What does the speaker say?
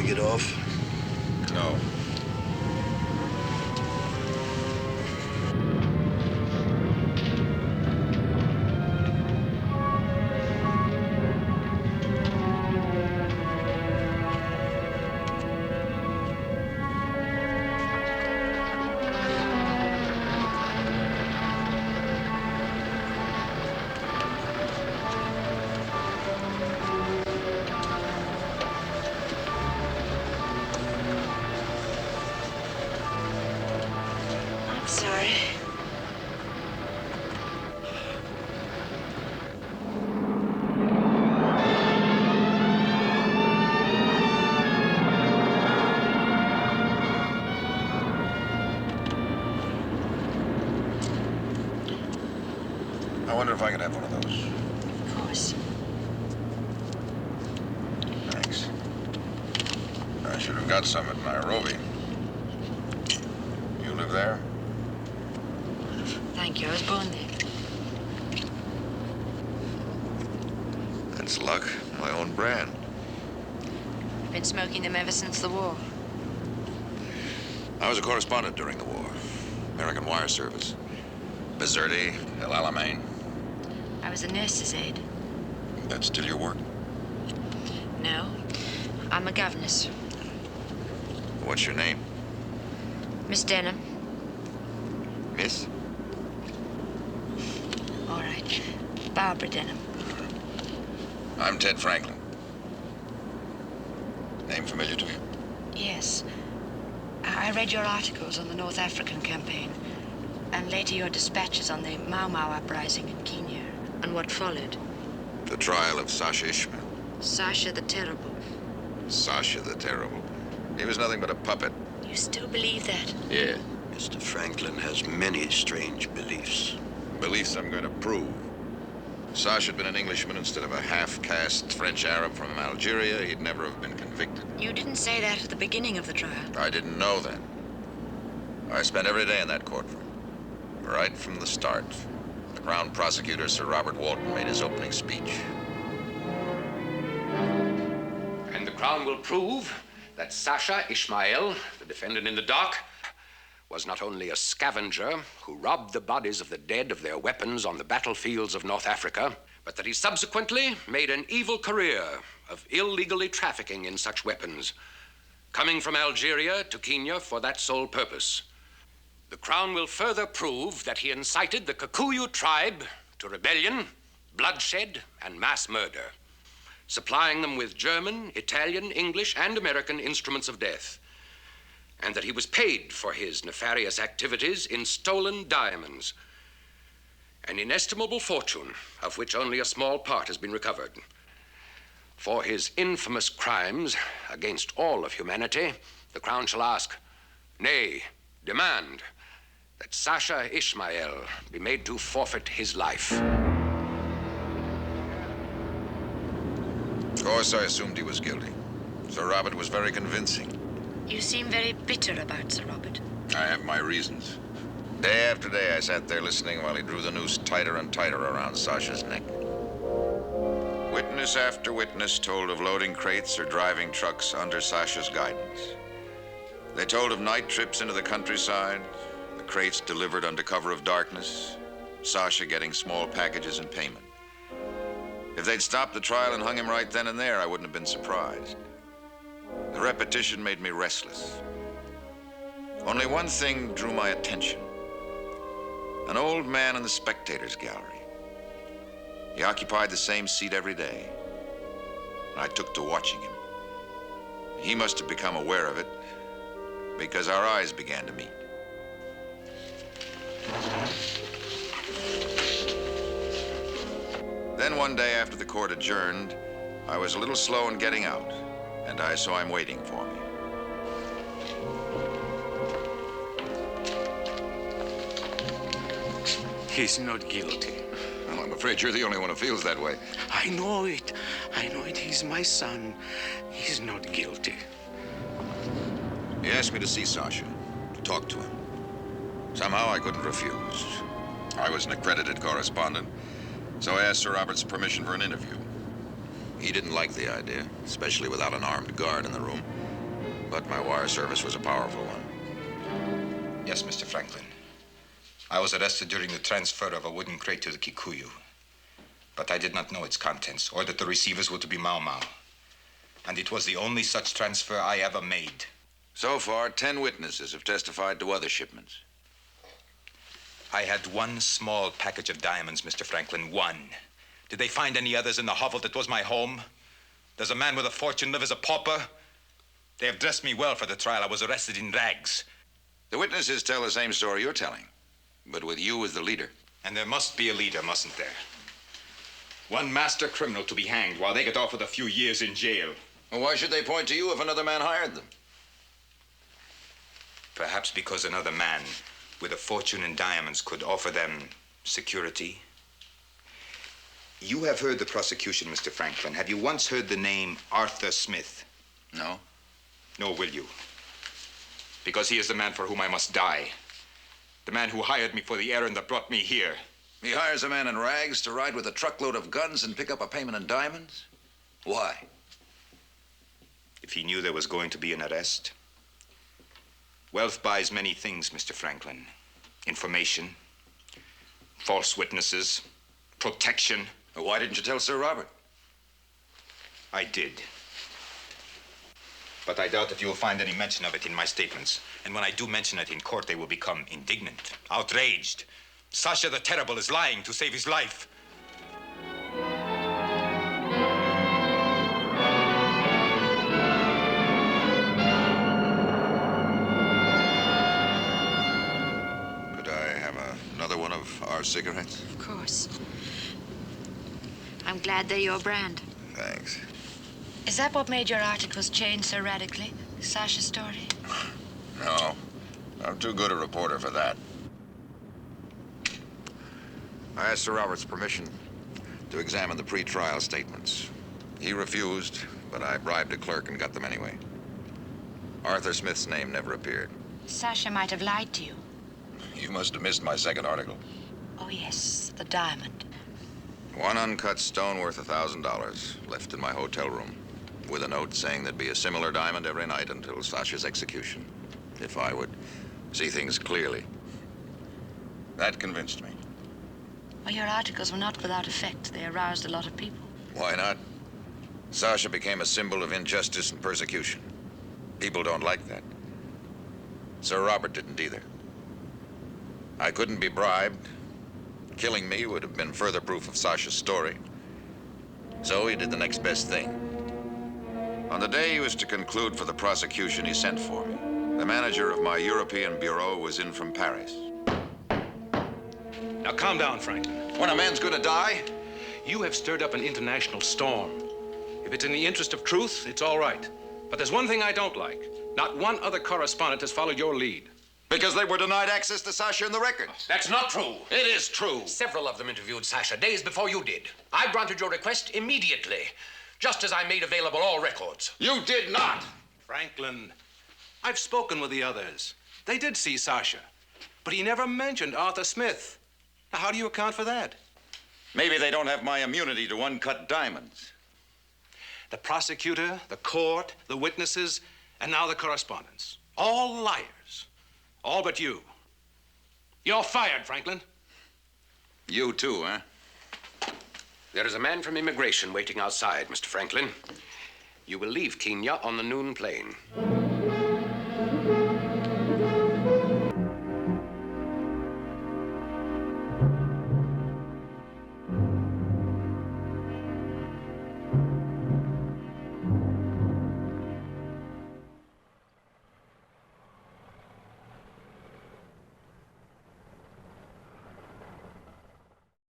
get off? No. Sorry. I wonder if I could have one of those. Of course. Thanks. I should have got some at Nairobi. You live there? Thank you. I was born there. That's luck. My own brand. I've been smoking them ever since the war. I was a correspondent during the war. American Wire Service. Bizerte, El Alamein. I was a nurse's aide. That's still your work? No. I'm a governess. What's your name? Miss Denham. Miss? All right. Barbara Denham. I'm Ted Franklin. Name familiar to you? Yes. I read your articles on the North African campaign, and later your dispatches on the Mau Mau uprising in Kenya, and what followed. The trial of Sasha Ishmael. Sasha the Terrible. Sasha the Terrible. He was nothing but a puppet. You still believe that? Yeah. Mr. Franklin has many strange beliefs. Beliefs I'm going to prove. Sasha had been an Englishman instead of a half-caste French Arab from Algeria. He'd never have been convicted. You didn't say that at the beginning of the trial. I didn't know that. I spent every day in that courtroom. Right from the start. The Crown Prosecutor, Sir Robert Walton, made his opening speech. And the Crown will prove that Sasha Ishmael, the defendant in the dock, was not only a scavenger who robbed the bodies of the dead of their weapons on the battlefields of North Africa, but that he subsequently made an evil career of illegally trafficking in such weapons, coming from Algeria to Kenya for that sole purpose. The Crown will further prove that he incited the Kikuyu tribe to rebellion, bloodshed, and mass murder, supplying them with German, Italian, English, and American instruments of death, and that he was paid for his nefarious activities in stolen diamonds, an inestimable fortune of which only a small part has been recovered. For his infamous crimes against all of humanity, the Crown shall ask, nay, demand, that Sasha Ishmael be made to forfeit his life. Of course, I assumed he was guilty. Sir Robert was very convincing. You seem very bitter about Sir Robert. I have my reasons. Day after day, I sat there listening while he drew the noose tighter and tighter around Sasha's neck. Witness after witness told of loading crates or driving trucks under Sasha's guidance. They told of night trips into the countryside, the crates delivered under cover of darkness, Sasha getting small packages in payment. If they'd stopped the trial and hung him right then and there, I wouldn't have been surprised. The repetition made me restless. Only one thing drew my attention. An old man in the spectators' gallery. He occupied the same seat every day, and I took to watching him. He must have become aware of it because our eyes began to meet. Then one day after the court adjourned, I was a little slow in getting out, and I saw him waiting for me. He's not guilty. Well, I'm afraid you're the only one who feels that way. I know it. I know it. He's my son. He's not guilty. He asked me to see Sasha, to talk to him. Somehow I couldn't refuse. I was an accredited correspondent, so I asked Sir Robert's permission for an interview. He didn't like the idea, especially without an armed guard in the room. But my wire service was a powerful one. Yes, Mr. Franklin. I was arrested during the transfer of a wooden crate to the Kikuyu. But I did not know its contents, or that the receivers were to be Mau Mau. And it was the only such transfer I ever made. So far, 10 witnesses have testified to other shipments. I had one small package of diamonds, Mr. Franklin, one. Did they find any others in the hovel that was my home? Does a man with a fortune live as a pauper? They have dressed me well for the trial. I was arrested in rags. The witnesses tell the same story you're telling, but with you as the leader. And there must be a leader, mustn't there? One master criminal to be hanged while they get off with a few years in jail. Well, why should they point to you if another man hired them? Perhaps because another man with a fortune in diamonds could offer them security. You have heard the prosecution, Mr. Franklin. Have you once heard the name Arthur Smith? No. Nor will you. Because he is the man for whom I must die. The man who hired me for the errand that brought me here. He hires a man in rags to ride with a truckload of guns and pick up a payment in diamonds? Why? If he knew there was going to be an arrest. Wealth buys many things, Mr. Franklin. Information, false witnesses, protection. Well, why didn't you tell Sir Robert? I did. But I doubt if you will find any mention of it in my statements. And when I do mention it in court, they will become indignant, outraged. Sasha the Terrible is lying to save his life. Could I have another one of our cigarettes? Of course. I'm glad they're your brand. Thanks. Is that what made your articles change so radically? Sasha's story? No, I'm too good a reporter for that. I asked Sir Robert's permission to examine the pre-trial statements. He refused, but I bribed a clerk and got them anyway. Arthur Smith's name never appeared. Sasha might have lied to you. You must have missed my second article. Oh, yes, the diamond. One uncut stone worth $1,000 left in my hotel room, with a note saying there'd be a similar diamond every night until Sasha's execution, if I would see things clearly. That convinced me. Well, your articles were not without effect. They aroused a lot of people. Why not? Sasha became a symbol of injustice and persecution. People don't like that. Sir Robert didn't either. I couldn't be bribed. Killing me would have been further proof of Sasha's story. So he did the next best thing. On the day he was to conclude for the prosecution, he sent for me. The manager of my European bureau was in from Paris. Now, calm down, Franklin. When a man's gonna die? You have stirred up an international storm. If it's in the interest of truth, it's all right. But there's one thing I don't like. Not one other correspondent has followed your lead. Because they were denied access to Sasha and the records. That's not true. It is true. Several of them interviewed Sasha days before you did. I granted your request immediately, just as I made available all records. You did not. Franklin, I've spoken with the others. They did see Sasha, but he never mentioned Arthur Smith. Now, how do you account for that? Maybe they don't have my immunity to uncut diamonds. The prosecutor, the court, the witnesses, and now the correspondents. All liars. All but you. You're fired, Franklin. You too, huh? There is a man from immigration waiting outside, Mr. Franklin. You will leave Kenya on the noon plane.